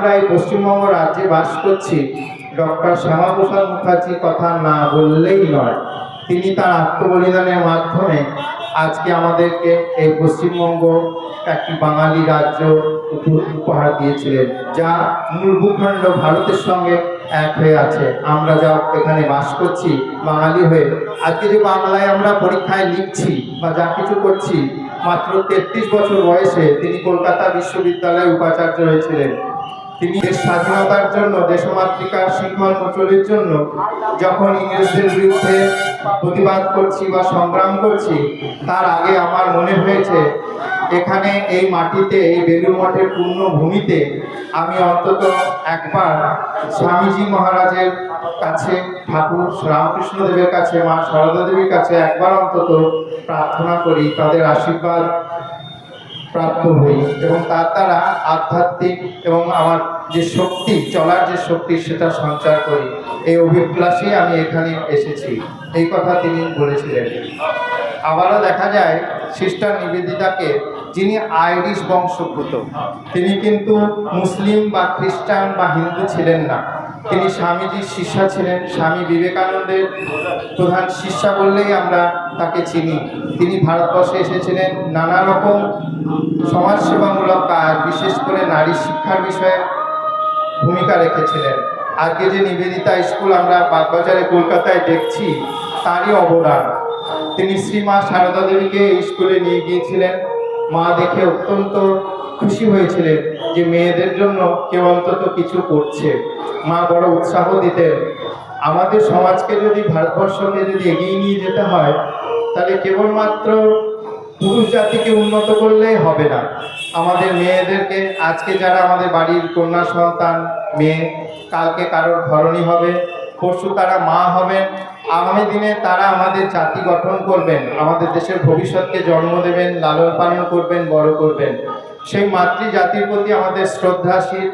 আমরা এই পশ্চিমবঙ্গ রাজ্যে বাস করছি, ডক্টর শ্যামাপ্রসাদ মুখার্জির কথা না বললেই নয়। তিনি তার আত্মবলিদানের মাধ্যমে আজকে আমাদেরকে এই পশ্চিমবঙ্গ একটি বাঙালি রাজ্য উপহার দিয়েছিলেন, যা মূল ভূখণ্ড ভারতের সঙ্গে এক হয়ে আছে। আমরা যা এখানে বাস করছি বাঙালি হয়ে, আজকে যে বাংলায় আমরা পরীক্ষায় লিখছি বা যা কিছু করছি, মাত্র 33 বছর বয়সে তিনি কলকাতা বিশ্ববিদ্যালয়ের উপাচার্য হয়েছিলেন। তিনি দেশ স্বাধীনতার জন্য, দেশমাতৃকার শিঙ্খল মোচনের জন্য যখন ইংরেজদের বিরুদ্ধে প্রতিবাদ করছি বা সংগ্রাম করছি, তার আগে আমার মনে হয়েছে এখানে এই মাটিতে, এই বেলুড় মঠের পূর্ণ ভূমিতে আমি অন্তত একবার স্বামীজি মহারাজের কাছে, ঠাকুর রামকৃষ্ণ দেবের কাছে, মা সারদা দেবীর কাছে একবার অন্তত প্রার্থনা করি, তাদের আশীর্বাদ প্রাপ্ত হই এবং তার দ্বারা আধ্যাত্মিক এবং আমার যে শক্তি, চলার যে শক্তি, সেটা সঞ্চার করি। এই অভিপ্লাষেই আমি এখানে এসেছি, এই কথা তিনি বলেছিলেন। আবারও দেখা যায় সিস্টার নিবেদিতাকে, যিনি আইরিশ বংশোদ্ভূত, তিনি কিন্তু মুসলিম বা খ্রিস্টান বা হিন্দু ছিলেন না। তিনি স্বামীজির শিষ্যা ছিলেন, স্বামী বিবেকানন্দের প্রধান শিষ্যা বললেই আমরা তাকে চিনি। তিনি ভারতবর্ষে এসেছিলেন, নানা রকম সমাজসেবামূলক কাজ, বিশেষ করে নারী শিক্ষার বিষয়ে ভূমিকা রেখেছিলেন। আজকে যে নিবেদিতা স্কুল আমরা বাগবাজারে কলকাতায় দেখছি, তারই অবদান। তিনি শ্রীমা সারদা দেবীকে স্কুলে নিয়ে গিয়েছিলেন। মা দেখে অত্যন্ত খুশি হয়েছিলেন যে মেয়েদের জন্য কেউ অন্তত কিছু করছে। মা বড় উৎসাহ দিতেন। আমাদের সমাজকে যদি, ভারতবর্ষকে যদি এগিয়ে নিয়ে যেতে হয়, তাহলে কেবলমাত্র পুরুষ জাতিকে উন্নত করলেই হবে না। আমাদের মেয়েদেরকে, আজকে যারা আমাদের বাড়ির কন্যা সন্তান মেয়ে, কালকে কারোর ধরনী হবে, পরশু তারা মা হবেন, আগামী দিনে তারা আমাদের জাতি গঠন করবেন, আমাদের দেশের ভবিষ্যৎকে জন্ম দেবেন, লালন পালন করবেন, বড় করবেন। সেই মাতৃ জাতির প্রতি আমাদের শ্রদ্ধাশীল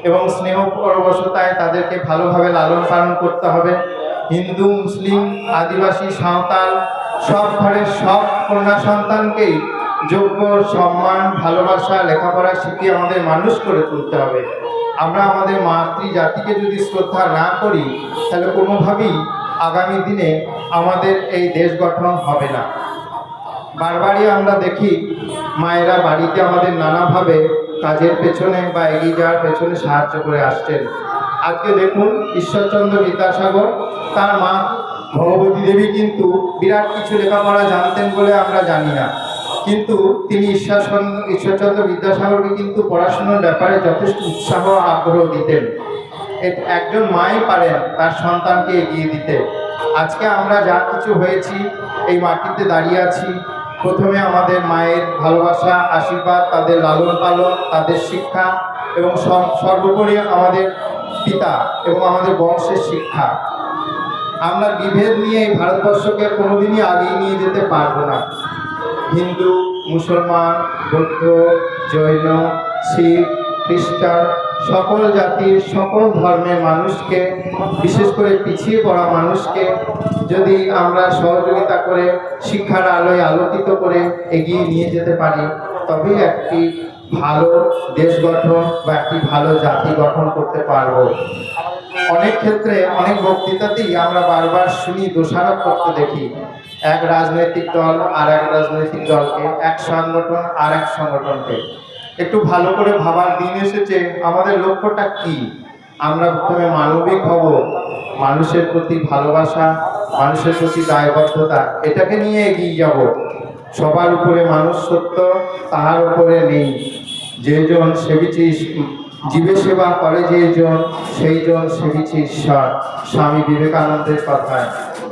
এবং স্নেহ পরবশতায় তাদেরকে ভালোভাবে লালন পালন করতে হবে। হিন্দু, মুসলিম, আদিবাসী, সাঁওতাল সব ঘরের সব কন্যা সন্তানকেই যোগ্য, সম্মান, ভালোবাসা, লেখাপড়া শিখিয়ে আমাদের মানুষ করে তুলতে হবে। আমরা আমাদের মাতৃ জাতিকে যদি শ্রদ্ধা না করি, তাহলে কোনোভাবেই আগামী দিনে আমাদের এই দেশ গঠন হবে না। বারবারই আমরা দেখি মায়েরা বাড়িতে আমাদের নানাভাবে কাজের পেছনে বা এগিয়ে যাওয়ার পেছনে সাহায্য করে আসছেন। আজকে দেখুন ঈশ্বরচন্দ্র বিদ্যাসাগর, তার মা ভগবতী দেবী কিন্তু বিরাট কিছু লেখাপড়া জানতেন বলে আমরা জানি না, কিন্তু তিনি ঈশ্বরচন্দ্র বিদ্যাসাগরকে কিন্তু পড়াশোনার ব্যাপারে যথেষ্ট উৎসাহ আগ্রহ দিতেন। একজন মাই পারেন তার সন্তানকে এগিয়ে দিতে। আজকে আমরা যা কিছু হয়েছি, এই মাটিতে দাঁড়িয়ে আছি, প্রথমে আমাদের মায়ের ভালোবাসা, আশীর্বাদ, তাদের লালন পালন, তাদের শিক্ষা এবং সর্বোপরি আমাদের পিতা এবং আমাদের বংশের শিক্ষা। আমরা বিভেদ নিয়ে এই ভারতবর্ষকে কোনোদিনই আগিয়ে নিয়ে যেতে পারবো না। হিন্দু, মুসলমান, বৌদ্ধ, জৈন, শিখ, খ্রিস্টান, সকল জাতির, সকল ধর্মের মানুষকে, বিশেষ করে পিছিয়ে পড়া মানুষকে যদি আমরা সহযোগিতা করে শিক্ষার আলোয় আলোকিত করে এগিয়ে নিয়ে যেতে পারি, তবেই একটি ভালো দেশ গঠন বা একটি ভালো জাতি গঠন করতে পারব। অনেক ক্ষেত্রে, অনেক বক্তৃতাতেই আমরা বারবার শুনি, দোষারোপ করতে দেখি এক রাজনৈতিক দল আর এক রাজনৈতিক দলকে, এক সংগঠন আর এক সংগঠনকে। একটু ভালো করে ভাবার দিন এসেছে, আমাদের লক্ষ্যটা কি? আমরা প্রথমে মানবিক হব, মানুষের প্রতি ভালোবাসা, মানুষের প্রতি দায়বদ্ধতা, এটাকে নিয়ে এগিয়ে যাব। সবার উপরে মানুষ সত্য, তাহার উপরে নেই। যেজন সেবিছে, জীবে সেবা করে যেজন, সেই জন সেবিছে ঈশ্বর, স্বামী বিবেকানন্দের কথায়।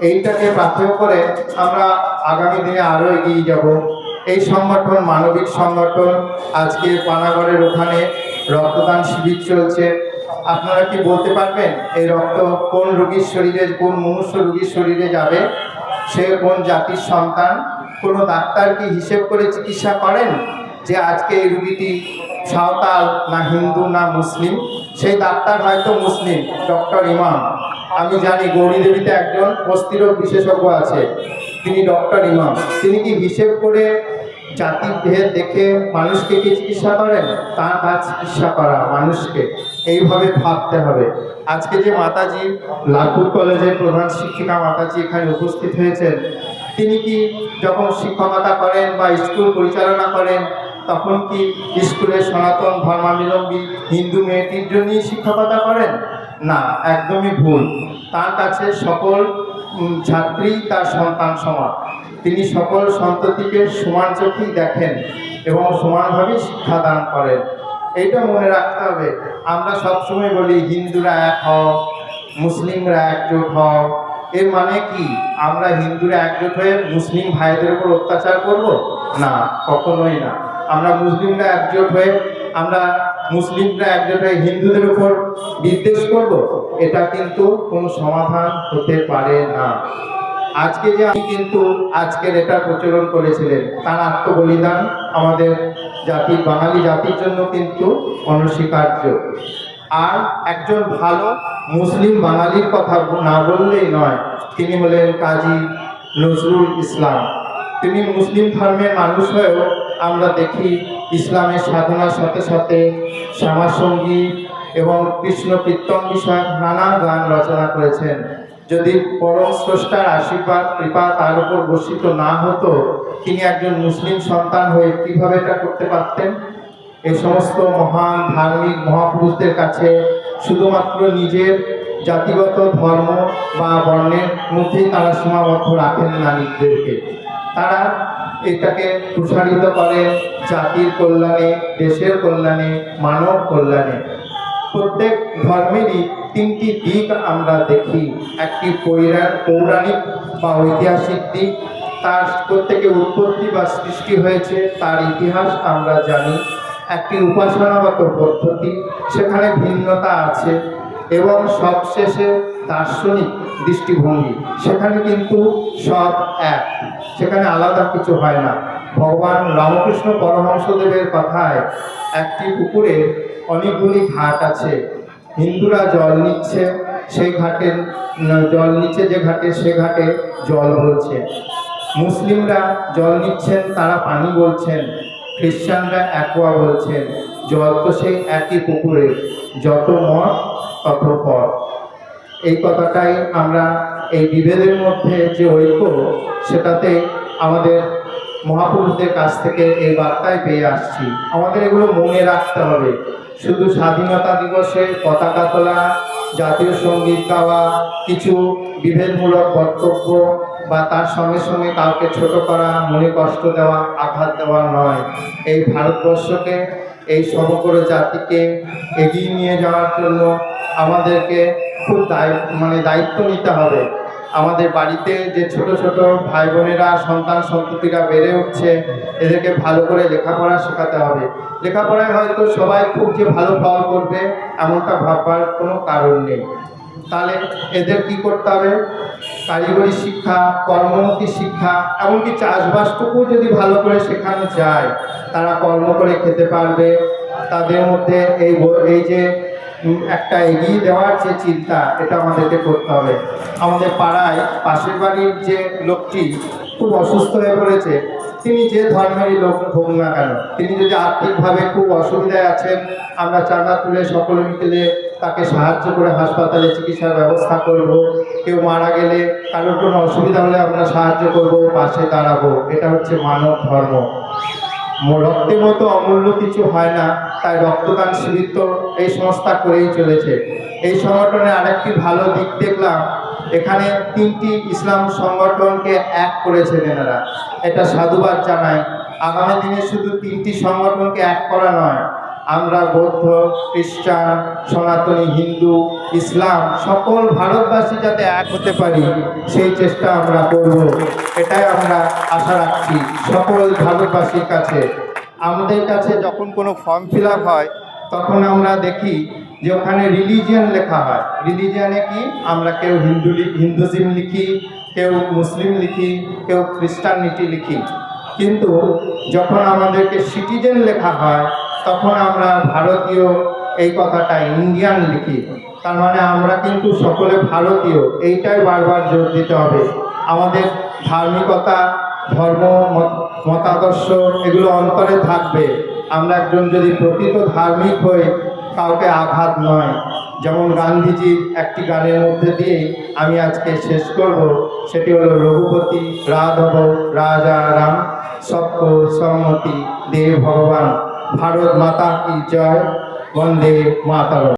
এইটাকে প্রাথমিক করে আমরা আগামী দিনে আরও এগিয়ে যাব। এই সংগঠন মানবিক সংগঠন। আজকে পানাগড়ের ওখানে রক্তদান শিবির চলছে। আপনারা কি বলতে পারবেন এই রক্ত কোন রোগীর শরীরে, কোন মনুষ্য রোগীর শরীরে যাবে? সে কোন জাতির সন্তান? কোনো ডাক্তার কি হিসেব করে চিকিৎসা করেন যে আজকে এই রোগীটি সাঁওতাল না হিন্দু না মুসলিম? সেই ডাক্তার হয়তো মুসলিম, ডক্টর ইমাম। আমি জানি গৌরীদেবীতে একজন অস্থিরোগ বিশেষজ্ঞ আছে, তিনি ডক্টর ইমাম। তিনি কি হিসেব করে জাতিভেদ দেখে মানুষকে কি চিকিৎসা করেন? তার কাজ চিকিৎসা করা মানুষকে, এইভাবে ভাবতে হবে। আজকে যে মাতাজি, লালপুর কলেজের প্রধান শিক্ষিকা মাতাজি এখানে উপস্থিত হয়েছেন, তিনি কি যখন শিক্ষকতা করেন বা স্কুল পরিচালনা করেন, তখন কি স্কুলের সনাতন ধর্মাবলম্বী হিন্দু মেয়েটির জন্যই শিক্ষকতা করেন? না, একদমই ভুল। তার কাছে সকল ছাত্রী তার সন্তান সমান। তিনি সকল সন্ততিকে সমান চোখেই দেখেন এবং সমানভাবেই শিক্ষাদান করেন। এইটা মনে রাখতে হবে। আমরা সবসময় বলি হিন্দুরা এক হও, মুসলিমরা একজোট হও। এর মানে কি আমরা হিন্দুরা একজোট হয়ে মুসলিম ভাইদের উপর অত্যাচার করব? না, কখনোই না। আমরা মুসলিমরা একজোট হয়ে হিন্দুদের উপর বিদ্বেষ করব? এটা কিন্তু কোনো সমাধান হতে পারে না। আজকে যে আমি কিন্তু আজকের এটা প্রচলন করেছিলেন, তার আত্মবলিদান আমাদের জাতির, বাঙালি জাতির জন্য কিন্তু অনস্বীকার্য। আর একজন ভালো মুসলিম বাঙালির কথা না বললেই নয়, তিনি হলেন কাজী নজরুল ইসলাম। তিনি মুসলিম ধর্মের মানুষ হয়েও আমরা দেখি ইসলামের সাধনার সাথে সাথে শ্যামাসঙ্গীত এবং কৃষ্ণ কীর্তন বিষয়ক নানা গান রচনা করেছেন। যদি পরম স্রষ্টার আশীর্বাদ কৃপা তার উপর বর্ষিত না হতো, তিনি একজন মুসলিম সন্তান হয়ে কিভাবে এটা করতে পারতেন? এই সমস্ত মহান ধার্মিক মহাপুরুষদের কাছে শুধুমাত্র নিজের জাতিগত ধর্ম বা বর্ণের মধ্যেই তারা সীমাবদ্ধ রাখেন না নিজেদেরকে। তারা এটাকে প্রসারিত করেন জাতির কল্যাণে, দেশের কল্যাণে, মানব কল্যাণে। প্রত্যেক ধর্মেরই তিনটি দিক আমরা দেখি। একটি পৌরাণিক বা ঐতিহাসিক দিক, তার প্রত্যেকে উৎপত্তি বা সৃষ্টি হয়েছে তার ইতিহাস আমরা জানি। একটি উপাসনাগত পদ্ধতি, সেখানে ভিন্নতা আছে। এবং সবশেষে দার্শনিক দৃষ্টিভঙ্গি, সেখানে কিন্তু সব এক, সেখানে আলাদা কিছু হয় না। ভগবান রামকৃষ্ণ পরমহংসদেবের কথায় একটি পুকুরে অনেকগুলি ঘাট আছে। হিন্দুরা জল নিচ্ছে, সেই ঘাটের জল নিচ্ছে, যে ঘাটে সে ঘাটে জল বলছে। মুসলিমরা জল নিচ্ছেন, তারা পানি বলছেন। খ্রিস্টানরা অ্যাকোয়া বলছেন। জল তো সেই একই পুকুরে, যত মত তত পথ। এই কথাটাই আমরা এই বিভেদের মধ্যে যে ঐক্য, সেটাতে আমাদের মহাপুরুষদের কাছ থেকে এই বার্তায় পেয়ে আসছি। আমাদের এগুলো মনে রাখতে হবে। শুধু স্বাধীনতা দিবসে পতাকা তোলা, জাতীয় সঙ্গীত গাওয়া, কিছু বিভেদমূলক বক্তব্য বা তার সঙ্গে সঙ্গে কাউকে ছোট করা, মনে কষ্ট দেওয়া, আঘাত দেওয়া নয়। এই ভারতবর্ষকে, এই সমগ্র জাতিকে এগিয়ে নিয়ে যাওয়ার জন্য আমাদেরকে খুব দায়িত্ব নিতে হবে। আমাদের বাড়িতে যে ছোট ছোট ভাই বোনেরা, সন্তান সন্ততিরা বেড়ে উঠছে, এদেরকে ভালো করে লেখাপড়া শেখাতে হবে। লেখাপড়ায় হয়তো সবাই খুব যে ভালো ফল করবে এমনটা ভাববার কোনো কারণ নেই। তাহলে এদের কি করতে হবে? কারিগরি শিক্ষা, কর্মমুখী শিক্ষা, এমনকি চাষবাসটুকু যদি ভালো করে শেখানো যায়, তারা কর্ম করে খেতে পারবে। তাদের মধ্যে এই যে একটা এগিয়ে দেওয়ার যে চিন্তা, এটা আমাদেরকে করতে হবে। আমাদের পাড়ায় পাশের বাড়ির যে লোকটি খুব অসুস্থ হয়ে পড়েছে, তিনি যে ধর্মেরই লোক হোক না কেন, তিনি যদি আর্থিকভাবে খুব অসুবিধায় আছেন, আমরা চাঁদা তুলে সকলে মিলে তাকে সাহায্য করে হাসপাতালে চিকিৎসার ব্যবস্থা করব। কেউ মারা গেলে, কারোর কোনো অসুবিধা হলে আমরা সাহায্য করব, পাশে দাঁড়াবো। এটা হচ্ছে মানব ধর্ম। রক্তের মতো অমূল্য কিছু হয় না, তাই রক্তদান শিবির তো এই সংস্থা করেই চলেছে। এই সংগঠনে আরেকটি ভালো দিক দেখলাম, এখানে 3টি ইসলাম সংগঠনকে এক করেছেন এনারা। এটা সাধুবাদ জানাই। আগামী দিনে শুধু 3টি সংগঠনকে এক করা নয়, আমরা বৌদ্ধ, খ্রিস্টান, সনাতনী, হিন্দু, ইসলাম সকল ভারতবাসী যাতে এক হতে পারি, সেই চেষ্টা আমরা করব। এটাই আমরা আশা রাখছি সকল ভারতবাসীর কাছে। আমাদের কাছে যখন কোনো ফর্ম ফিল আপ হয়, তখন আমরা দেখি যে ওখানে রিলিজিয়ান লেখা হয়। রিলিজিয়ানে কি, আমরা কেউ হিন্দুজিম লিখি, কেউ মুসলিম লিখি, কেউ খ্রিস্টানিটি লিখি। কিন্তু যখন আমাদেরকে সিটিজেন লেখা হয়, তখন আমরা ভারতীয়, এই কথাটা ইন্ডিয়ান লিখি। তার মানে আমরা কিন্তু সকলে ভারতীয়, এইটাই বারবার জোর দিতে হবে। আমাদের ধার্মিকতা, ধর্ম মতাদর্শ এগুলো অন্তরে থাকবে। আমরা একজন যদি প্রকৃত ধার্মিক হই, কাউকে আঘাত নয়। যেমন গান্ধীজির একটি গানের মধ্যে দিয়ে আমি আজকে শেষ করব, সেটি হলো রঘুপতি রাঘব রাজা রাম, সত্য সম্মতি দে ভগবান। ভারত মাতা কি জয়, বন্দে মাতরম।